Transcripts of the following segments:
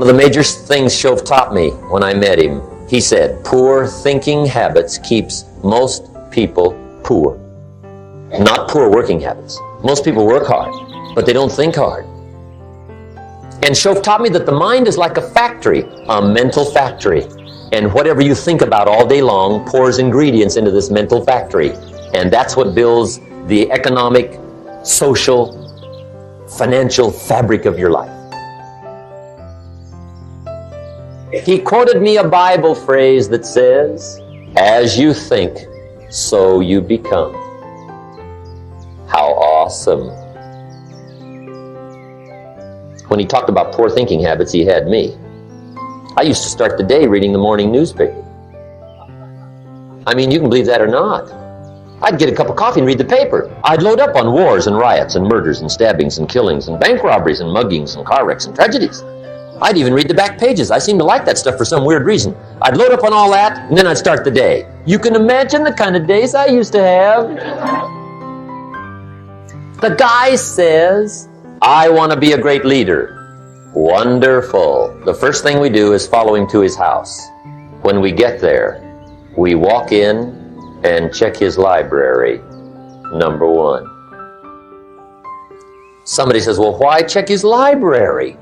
of the major things Shove taught me when I met him, he said, poor thinking habits keeps most people poor. Not poor working habits. Most people work hard, but they don't think hard. And Shove taught me that the mind is like a factory, a mental factory. And whatever you think about all day long pours ingredients into this mental factory. And that's what builds the economic, social, financial fabric of your life. He quoted me a Bible phrase that says, as you think, so you become. How awesome. When he talked about poor thinking habits, he had me. I used to start the day reading the morning newspaper. I mean, you can believe that or not. I'd get a cup of coffee and read the paper. I'd load up on wars and riots and murders and stabbings and killings and bank robberies and muggings and car wrecks and tragedies. I'd even read the back pages. I seem to like that stuff for some weird reason. I'd load up on all that, and then I'd start the day. You can imagine the kind of days I used to have. The guy says, I want to be a great leader. Wonderful. The first thing we do is follow him to his house. When we get there, we walk in and check his library, number one. Somebody says, well, why check his library?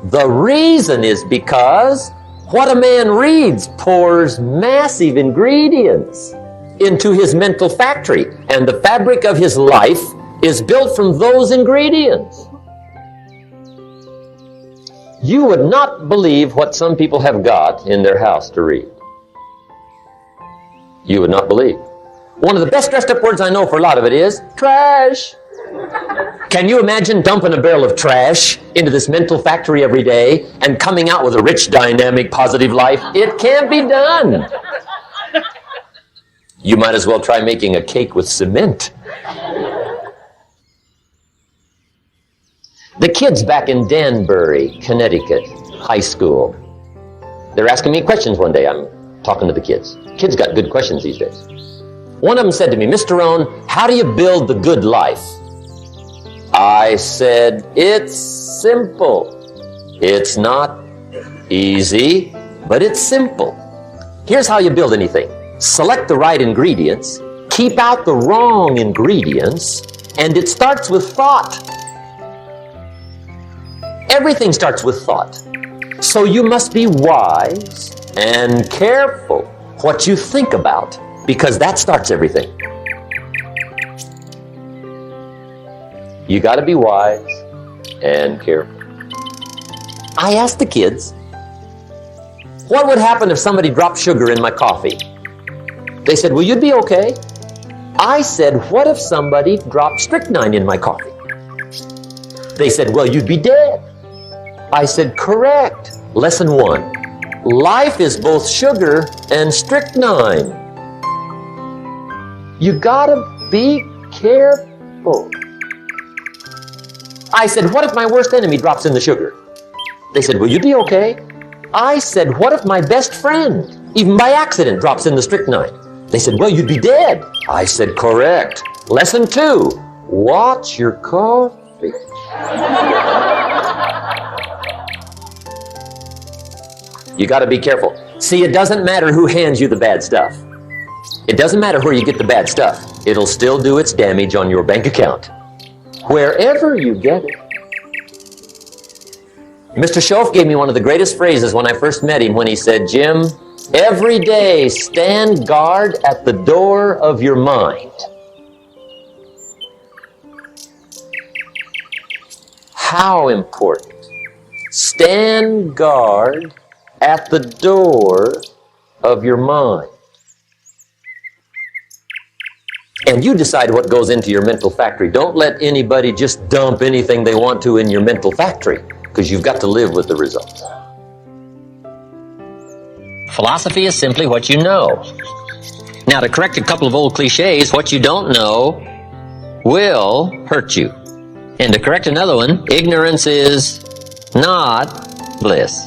The reason is because what a man reads pours massive ingredients into his mental factory, and the fabric of his life is built from those ingredients. You would not believe what some people have got in their house to read. You would not believe. One of the best dressed up words I know for a lot of it is trash. Can you imagine dumping a barrel of trash into this mental factory every day and coming out with a rich, dynamic, positive life? It can't be done. You might as well try making a cake with cement. The kids back in Danbury, Connecticut, high school, they're asking me questions one day. I'm talking to the kids. Kids got good questions these days. One of them said to me, Mr. ROHN, how do you build the good life? I said, it's simple. It's not easy, but it's simple. Here's how you build anything. Select the right ingredients, keep out the wrong ingredients, and it starts with thought. Everything starts with thought. So you must be wise and careful what you think about, because that starts everything. You got to be wise and careful. I asked the kids, what would happen if somebody dropped sugar in my coffee? They said, well, you'd be okay. I said, what if somebody dropped strychnine in my coffee? They said, well, you'd be dead. I said, correct. Lesson 1. Life is both sugar and strychnine. You gotta be careful. I said, what if my worst enemy drops in the sugar? They said, will you be okay? I said, what if my best friend, even by accident, drops in the strychnine? They said, well, you'd be dead. I said, correct. Lesson 2, watch your coffee. You got to be careful. See, it doesn't matter who hands you the bad stuff. It doesn't matter where you get the bad stuff. It'll still do its damage on your bank account, wherever you get it. Mr. Shove gave me one of the greatest phrases when I first met him, when he said, Jim, every day stand guard at the door of your mind. How important. Stand guard at the door of your mind. And you decide what goes into your mental factory. Don't let anybody just dump anything they want to in your mental factory, because you've got to live with the results. Philosophy is simply what you know. Now, to correct a couple of old cliches, what you don't know will hurt you. And to correct another one, ignorance is not bliss.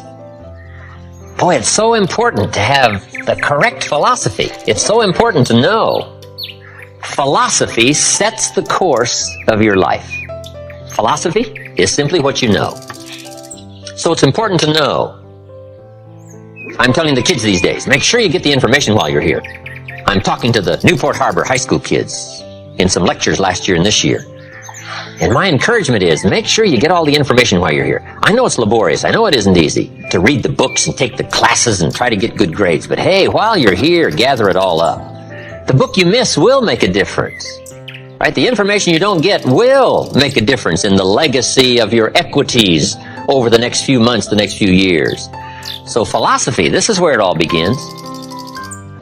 Boy, it's so important to have the correct philosophy. It's so important to know. Philosophy sets the course of your life. Philosophy is simply what you know. So it's important to know. I'm telling the kids these days, make sure you get the information while you're here. I'm talking to the Newport Harbor high school kids in some lectures last year and this year. And my encouragement is, make sure you get all the information while you're here. I know it's laborious. I know it isn't easy to read the books and take the classes and try to get good grades. But hey, while you're here, gather it all up. The book you miss will make a difference. Right? The information you don't get will make a difference in the legacy of your equities over the next few months, the next few years. So philosophy, this is where it all begins.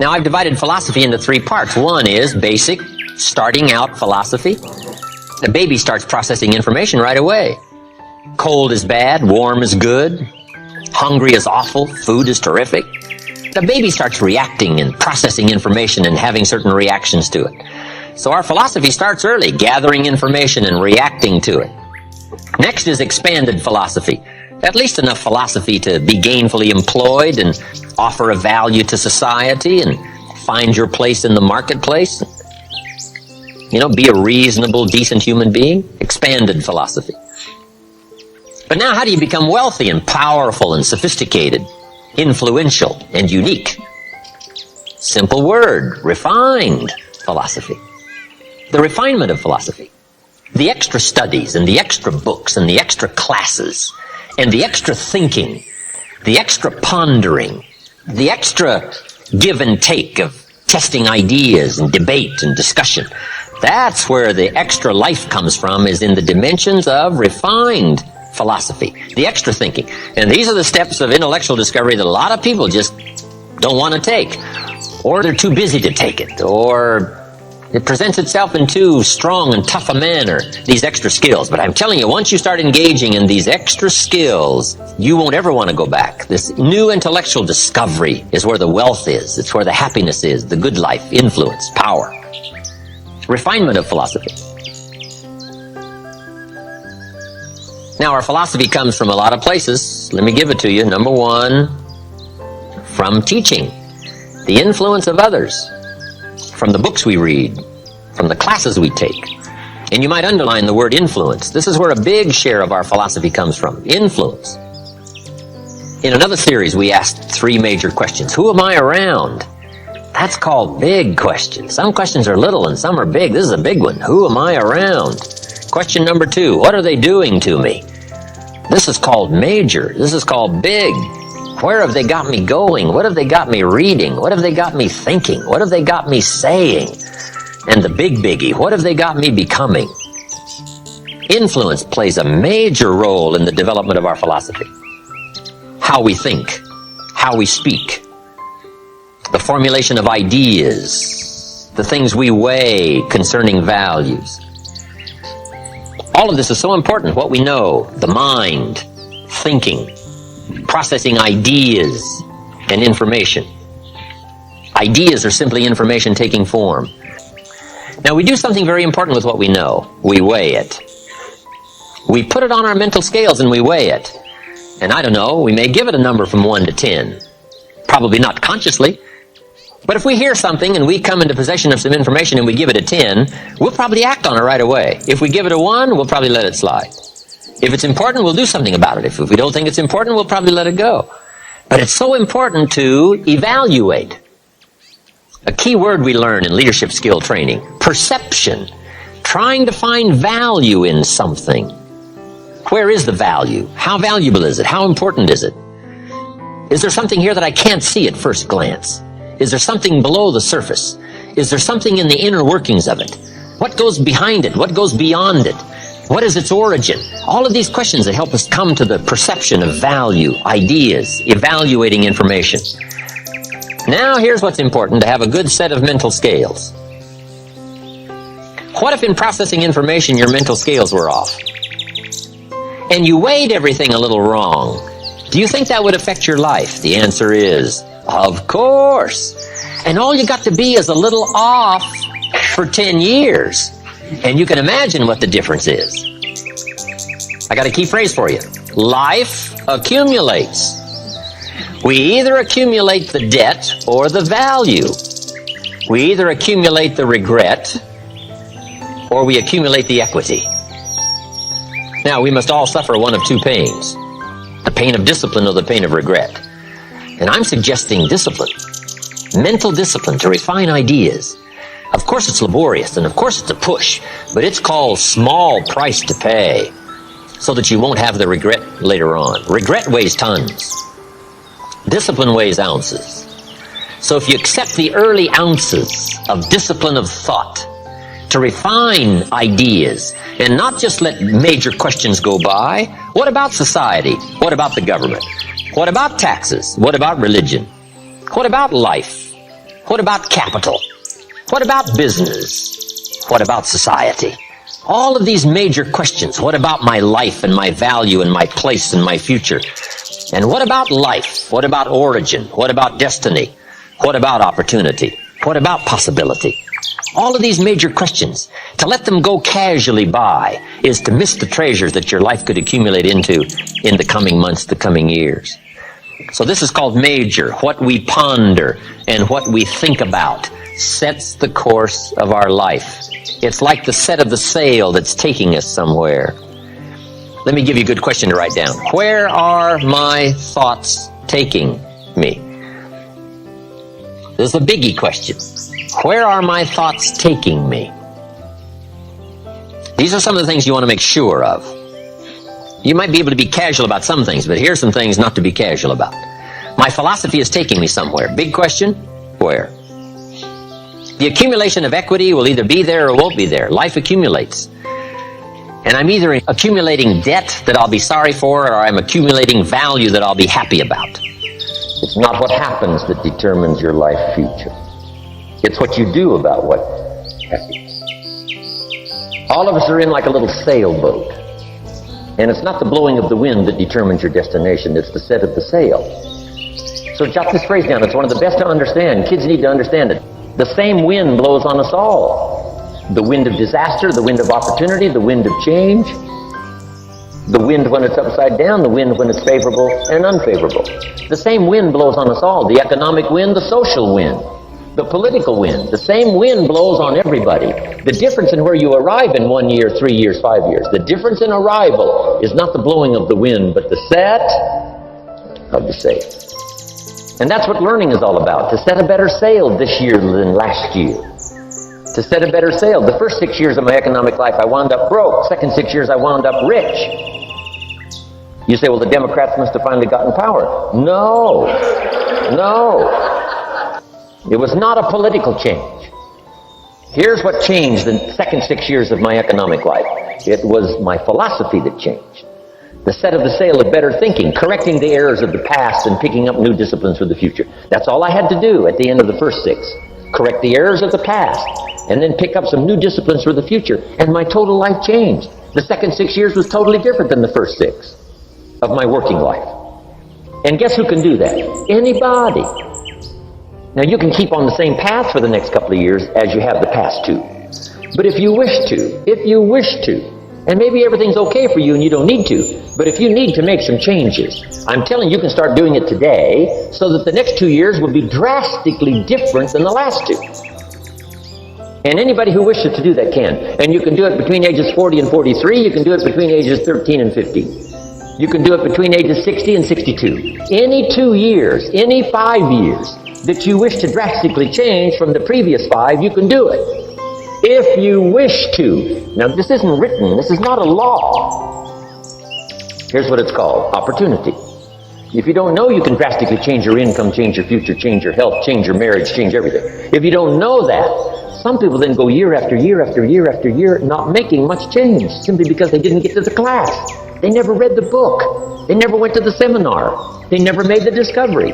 Now, I've divided philosophy into 3 parts. One is basic, starting out philosophy. The baby starts processing information right away. Cold is bad, warm is good, hungry is awful, food is terrific. The baby starts reacting and processing information and having certain reactions to it. So our philosophy starts early, gathering information and reacting to it. Next is expanded philosophy. At least enough philosophy to be gainfully employed and offer a value to society and find your place in the marketplace. You know, be a reasonable, decent human being. Expanded philosophy. But now how do you become wealthy and powerful and sophisticated, influential and unique? Simple word, refined philosophy. The refinement of philosophy. The extra studies and the extra books and the extra classes and the extra thinking, the extra pondering, the extra give and take of testing ideas and debate and discussion. That's where the extra life comes from, is in the dimensions of refined philosophy, the extra thinking. And these are the steps of intellectual discovery that a lot of people just don't want to take, or they're too busy to take it, or it presents itself in too strong and tough a manner, these extra skills. But I'm telling you, once you start engaging in these extra skills, you won't ever want to go back. This new intellectual discovery is where the wealth is. It's where the happiness is, the good life, influence, power. Refinement of philosophy. Now, our philosophy comes from a lot of places. Let me give it to you. Number 1, from teaching, the influence of others, from the books we read, from the classes we take. And you might underline the word influence. This is where a big share of our philosophy comes from. Influence. In another series, we asked 3 major questions. Who am I around? That's called big questions. Some questions are little and some are big. This is a big one. Who am I around? Question number 2, what are they doing to me? This is called major. This is called big. Where have they got me going? What have they got me reading? What have they got me thinking? What have they got me saying? And the big biggie, what have they got me becoming? Influence plays a major role in the development of our philosophy. How we think, how we speak, the formulation of ideas, the things we weigh concerning values. All of this is so important, what we know, the mind, thinking, processing ideas and information. Ideas are simply information taking form. Now, we do something very important with what we know. We weigh it. We put it on our mental scales and we weigh it. And I don't know, we may give it a number from 1 to 10. Probably not consciously. But if we hear something and we come into possession of some information and we give it a 10, we'll probably act on it right away. If we give it a 1, we'll probably let it slide. If it's important, we'll do something about it. If we don't think it's important, we'll probably let it go. But it's so important to evaluate. A key word we learn in leadership skill training, perception. Trying to find value in something. Where is the value? How valuable is it? How important is it? Is there something here that I can't see at first glance? Is there something below the surface? Is there something in the inner workings of it? What goes behind it? What goes beyond it? What is its origin? All of these questions that help us come to the perception of value, ideas, evaluating information. Now here's what's important, to have a good set of mental scales. What if in processing information your mental scales were off? And you weighed everything a little wrong? Do you think that would affect your life? The answer is, of course. And all you got to be is a little off for 10 years. And you can imagine what the difference is. I got a key phrase for you. Life accumulates. We either accumulate the debt or the value. We either accumulate the regret or we accumulate the equity. Now, we must all suffer one of 2 pains. The pain of discipline or the pain of regret? And I'm suggesting discipline. Mental discipline to refine ideas. Of course it's laborious, and of course it's a push, but it's called small price to pay so that you won't have the regret later on. Regret weighs tons. Discipline weighs ounces. So if you accept the early ounces of discipline of thought to refine ideas and not just let major questions go by, what about society? What about the government? What about taxes? What about religion? What about life? What about capital? What about business? What about society? All of these major questions. What about my life and my value and my place and my future? And what about life? What about origin? What about destiny? What about opportunity? What about possibility? All of these major questions, to let them go casually by is to miss the treasures that your life could accumulate into in the coming months, the coming years. So this is called major. What we ponder and what we think about sets the course of our life. It's like the set of the sail that's taking us somewhere. Let me give you a good question to write down. Where are my thoughts taking me? This is a biggie question. Where are my thoughts taking me? These are some of the things you want to make sure of. You might be able to be casual about some things, but here's some things not to be casual about. My philosophy is taking me somewhere. Big question, where? The accumulation of equity will either be there or won't be there. Life accumulates. And I'm either accumulating debt that I'll be sorry for, or I'm accumulating value that I'll be happy about. It's not what happens that determines your life future. It's what you do about what happens. All of us are in like a little sailboat. And it's not the blowing of the wind that determines your destination, it's the set of the sail. So jot this phrase down. It's one of the best to understand. Kids need to understand it. The same wind blows on us all. The wind of disaster, the wind of opportunity, the wind of change. The wind when it's upside down, the wind when it's favorable and unfavorable. The same wind blows on us all. The economic wind, the social wind, the political wind. The same wind blows on everybody. The difference in where you arrive in 1 year, 3 years, 5 years, the difference in arrival is not the blowing of the wind, but the set of the sail. And that's what learning is all about, to set a better sail this year than last year. To set a better sail. The first 6 years of my economic life, I wound up broke. Second 6 years, I wound up rich. You say, well, the Democrats must have finally gotten power. No. It was not a political change. Here's what changed the second 6 years of my economic life. It was my philosophy that changed. The set of the sail of better thinking, correcting the errors of the past and picking up new disciplines for the future. That's all I had to do at the end of the first 6. Correct the errors of the past and then pick up some new disciplines for the future. And my total life changed. The second 6 years was totally different than the first 6 of my working life. And guess who can do that? Anybody. Now you can keep on the same path for the next couple of years as you have the past 2. But if you wish to, and maybe everything's okay for you and you don't need to, but if you need to make some changes, I'm telling you, you can start doing it today so that the next 2 years will be drastically different than the last 2. And anybody who wishes to do that can. And you can do it between ages 40 and 43. You can do it between ages 13 and 15. You can do it between ages 60 and 62. Any 2 years, any 5 years that you wish to drastically change from the previous 5, you can do it. If you wish to. Now, this isn't written. This is not a law. Here's what it's called. Opportunity. If you don't know you can drastically change your income, change your future, change your health, change your marriage, change everything. If you don't know that, some people then go year after year after year after year not making much change simply because they didn't get to the class. They never read the book. They never went to the seminar. They never made the discovery.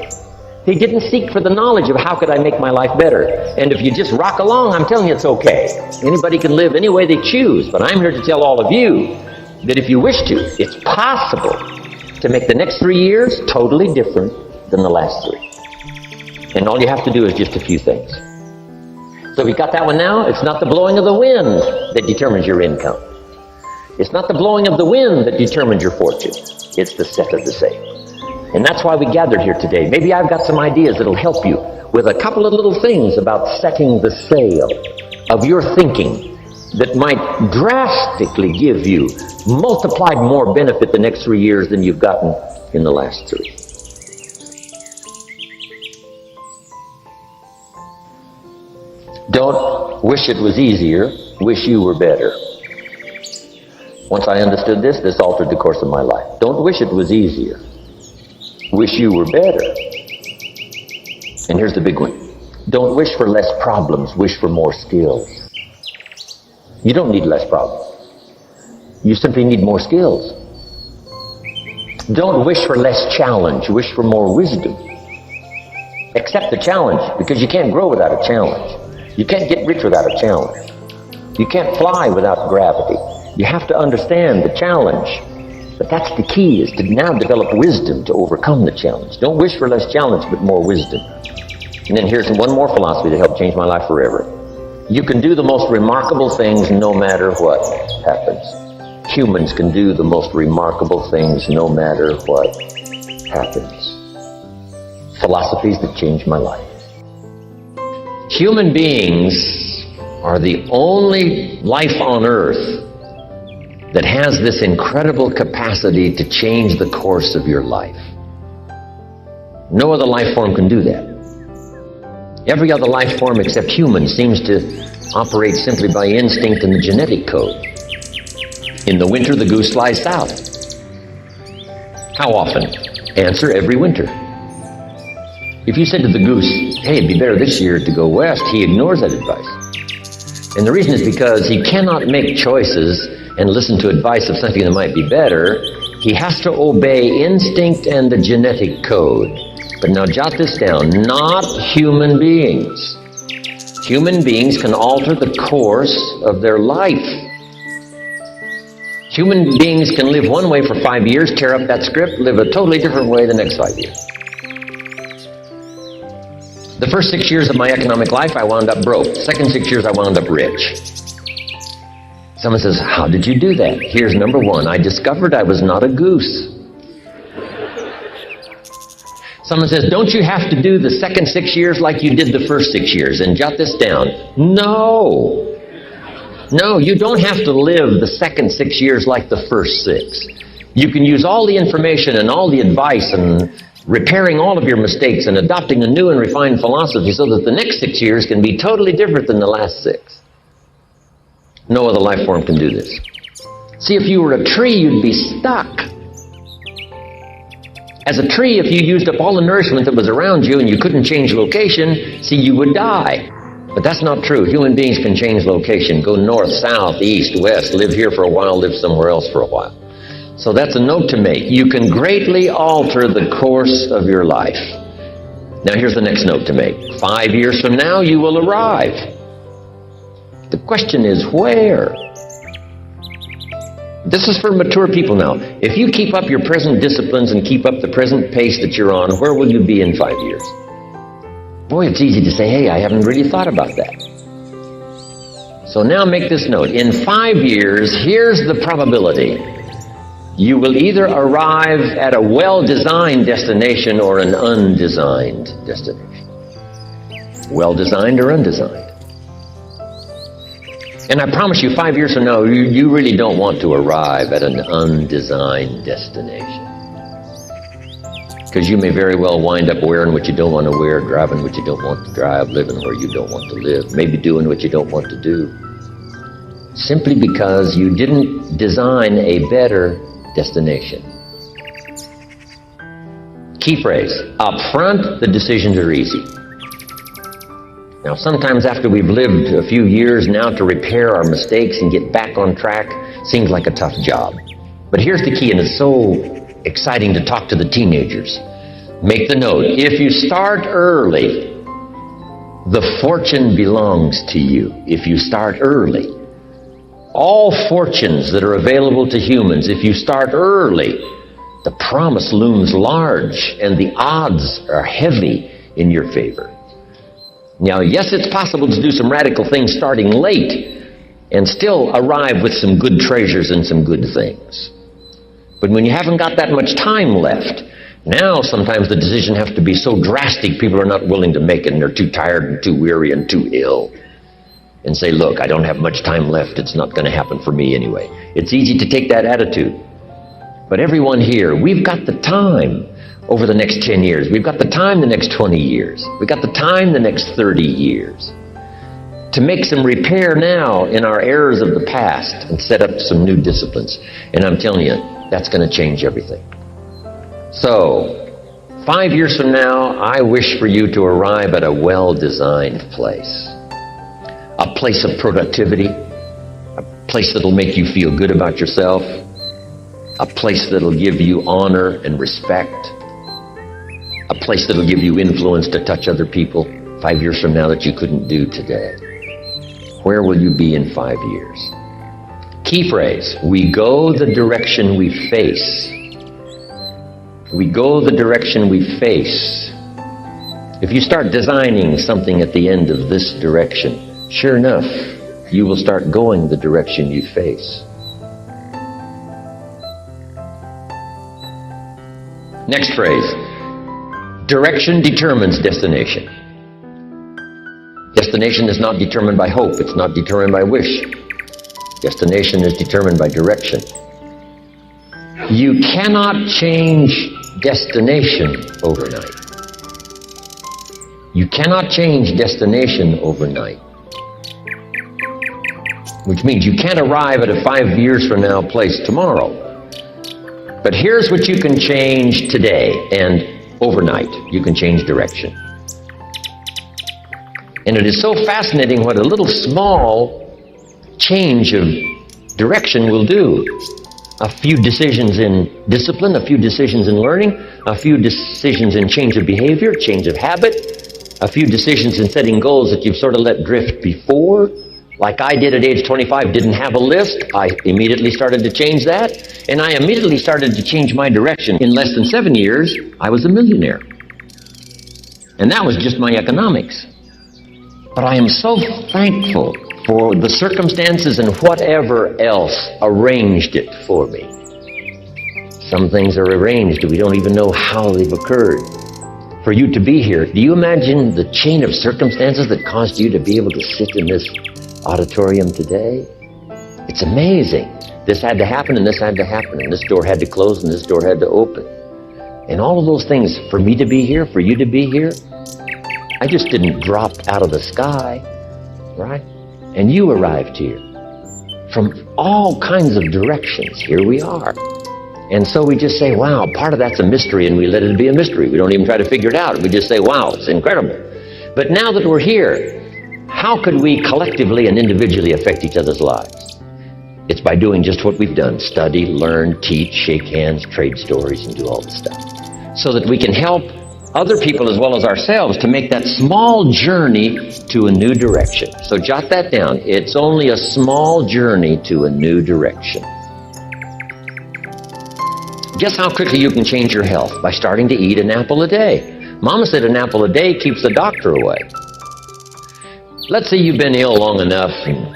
They didn't seek for the knowledge of how could I make my life better. And if you just rock along, I'm telling you it's okay. Anybody can live any way they choose, but I'm here to tell all of you that if you wish to, it's possible to make the next 3 years totally different than the last 3. And all you have to do is just a few things. So we got that one now? It's not the blowing of the wind that determines your income. It's not the blowing of the wind that determines your fortune. It's the set of the sail. And that's why we gathered here today. Maybe I've got some ideas that'll help you with a couple of little things about setting the sail of your thinking that might drastically give you multiplied more benefit the next 3 years than you've gotten in the last 3. Don't wish it was easier, wish you were better. Once I understood this, this altered the course of my life. Don't wish it was easier, wish you were better. And here's the big one. Don't wish for less problems, wish for more skills. You don't need less problems. You simply need more skills. Don't wish for less challenge, wish for more wisdom. Accept the challenge, because you can't grow without a challenge. You can't get rich without a challenge. You can't fly without gravity. You have to understand the challenge. But that's the key, is to now develop wisdom to overcome the challenge. Don't wish for less challenge, but more wisdom. And then here's one more philosophy that helped change my life forever. You can do the most remarkable things no matter what happens. Humans can do the most remarkable things no matter what happens. Philosophies that changed my life. Human beings are the only life on earth that has this incredible capacity to change the course of your life. No other life form can do that. Every other life form except humans seems to operate simply by instinct and the genetic code. In the winter, the goose flies south. How often? Answer, every winter. If you said to the goose, hey, it'd be better this year to go west, he ignores that advice. And the reason is because he cannot make choices and listen to advice of something that might be better. He has to obey instinct and the genetic code. But now jot this down, not human beings. Human beings can alter the course of their life. Human beings can live one way for 5 years, tear up that script, live a totally different way the next 5 years. The first 6 years of my economic life, I wound up broke. Second 6 years, I wound up rich. Someone says, how did you do that? Here's number 1. I discovered I was not a goose. Someone says, don't you have to do the second 6 years like you did the first 6 years? And jot this down. No. No, you don't have to live the second 6 years like the first 6. You can use all the information and all the advice and repairing all of your mistakes and adopting a new and refined philosophy so that the next 6 years can be totally different than the last 6. No other life form can do this. See, if you were a tree, you'd be stuck. As a tree, if you used up all the nourishment that was around you and you couldn't change location, see, you would die. But that's not true. Human beings can change location, go north, south, east, west, live here for a while, live somewhere else for a while. So that's a note to make. You can greatly alter the course of your life. Now here's the next note to make. 5 years from now, you will arrive. The question is, where? This is for mature people now. If you keep up your present disciplines and keep up the present pace that you're on, where will you be in 5 years? Boy, it's easy to say, hey, I haven't really thought about that. So now make this note. In 5 years, here's the probability. You will either arrive at a well-designed destination or an undesigned destination. Well-designed or undesigned. And I promise you, 5 years from now, you really don't want to arrive at an undesigned destination. Because you may very well wind up wearing what you don't want to wear, driving what you don't want to drive, living where you don't want to live, maybe doing what you don't want to do. Simply because you didn't design a better destination. Key phrase, up front, the decisions are easy. Now, sometimes after we've lived a few years now, to repair our mistakes and get back on track seems like a tough job. But here's the key, and it's so exciting to talk to the teenagers. Make the note. If you start early, the fortune belongs to you. If you start early. All fortunes that are available to humans, if you start early, the promise looms large and the odds are heavy in your favor. Now, yes, it's possible to do some radical things starting late and still arrive with some good treasures and some good things. But when you haven't got that much time left, now sometimes the decision has to be so drastic people are not willing to make it and they're too tired and too weary and too ill. And say, look, I don't have much time left. It's not going to happen for me anyway. It's easy to take that attitude. But everyone here, we've got the time over the next 10 years. We've got the time the next 20 years. We've got the time the next 30 years to make some repair now in our errors of the past and set up some new disciplines. And I'm telling you, that's going to change everything. So, 5 years from now, I wish for you to arrive at a well-designed place. A place of productivity, a place that'll make you feel good about yourself, a place that'll give you honor and respect, a place that'll give you influence to touch other people 5 years from now that you couldn't do today. Where will you be in 5 years? Key phrase, we go the direction we face. We go the direction we face. If you start designing something at the end of this direction, sure enough, you will start going the direction you face. Next phrase, direction determines destination. Destination is not determined by hope. It's not determined by wish. Destination is determined by direction. You cannot change destination overnight. You cannot change destination overnight. Which means you can't arrive at a 5 years from now place tomorrow. But here's what you can change today and overnight. You can change direction. And it is so fascinating what a little small change of direction will do. A few decisions in discipline, a few decisions in learning, a few decisions in change of behavior, change of habit, a few decisions in setting goals that you've sort of let drift before. Like I did at age 25, didn't have a list. I immediately started to change that. And I immediately started to change my direction. In less than 7 years, I was a millionaire. And that was just my economics. But I am so thankful for the circumstances and whatever else arranged it for me. Some things are arranged, we don't even know how they've occurred. For you to be here, do you imagine the chain of circumstances that caused you to be able to sit in this auditorium today? It's amazing. This had to happen, and this had to happen, and this door had to close, and this door had to open. And all of those things, for me to be here, for you to be here, I just didn't drop out of the sky, right? And you arrived here. From all kinds of directions, here we are. And so we just say, wow, part of that's a mystery, and we let it be a mystery. We don't even try to figure it out. We just say, wow, it's incredible. But now that we're here, how could we collectively and individually affect each other's lives? It's by doing just what we've done. Study, learn, teach, shake hands, trade stories, and do all the stuff. So that we can help other people as well as ourselves to make that small journey to a new direction. So jot that down. It's only a small journey to a new direction. Guess how quickly you can change your health? By starting to eat an apple a day. Mama said an apple a day keeps the doctor away. Let's say you've been ill long enough and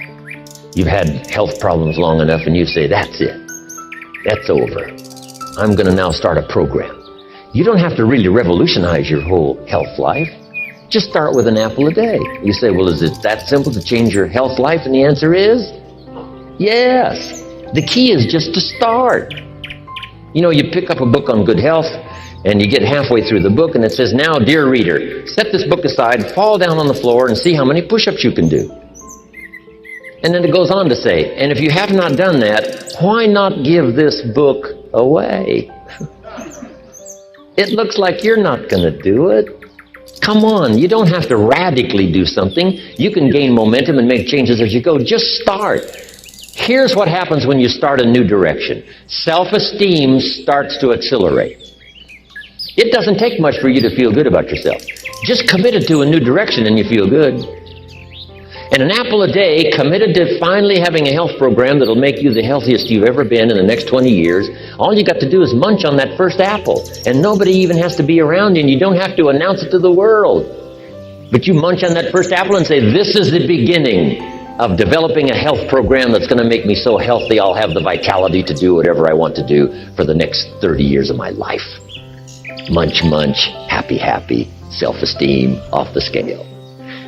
you've had health problems long enough and you say, that's it. That's over. I'm going to now start a program. You don't have to really revolutionize your whole health life. Just start with an apple a day. You say, well, is it that simple to change your health life? And the answer is, yes. The key is just to start. You know, you pick up a book on good health, and you get halfway through the book, and it says, now, dear reader, set this book aside, fall down on the floor, and see how many push-ups you can do. And then it goes on to say, and if you have not done that, why not give this book away? It looks like you're not going to do it. Come on, you don't have to radically do something. You can gain momentum and make changes as you go. Just start. Here's what happens when you start a new direction. Self-esteem starts to accelerate. It doesn't take much for you to feel good about yourself. Just committed to a new direction and you feel good. And an apple a day, committed to finally having a health program that'll make you the healthiest you've ever been in the next 20 years, all you got to do is munch on that first apple. And nobody even has to be around you, and you don't have to announce it to the world. But you munch on that first apple and say, this is the beginning of developing a health program that's going to make me so healthy I'll have the vitality to do whatever I want to do for the next 30 years of my life. Munch, munch, happy, happy, self-esteem off the scale.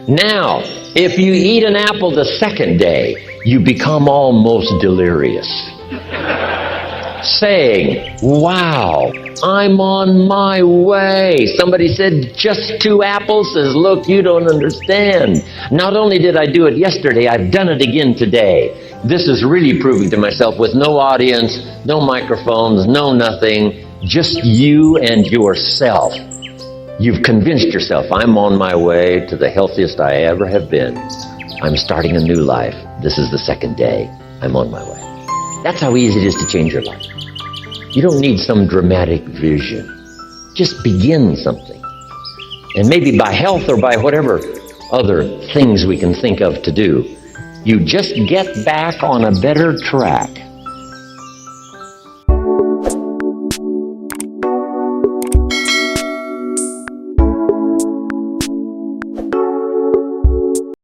Now, if you eat an apple the second day, you become almost delirious. saying, wow, I'm on my way. Somebody said, just 2 apples. Says, look, you don't understand. Not only did I do it yesterday, I've done it again today. This is really proving to myself with no audience, no microphones, no nothing, just you and yourself. You've convinced yourself, I'm on my way to the healthiest I ever have been. I'm starting a new life. This is the 2nd day. I'm on my way. That's how easy it is to change your life. You don't need some dramatic vision. Just begin something. And maybe by health or by whatever other things we can think of to do, you just get back on a better track.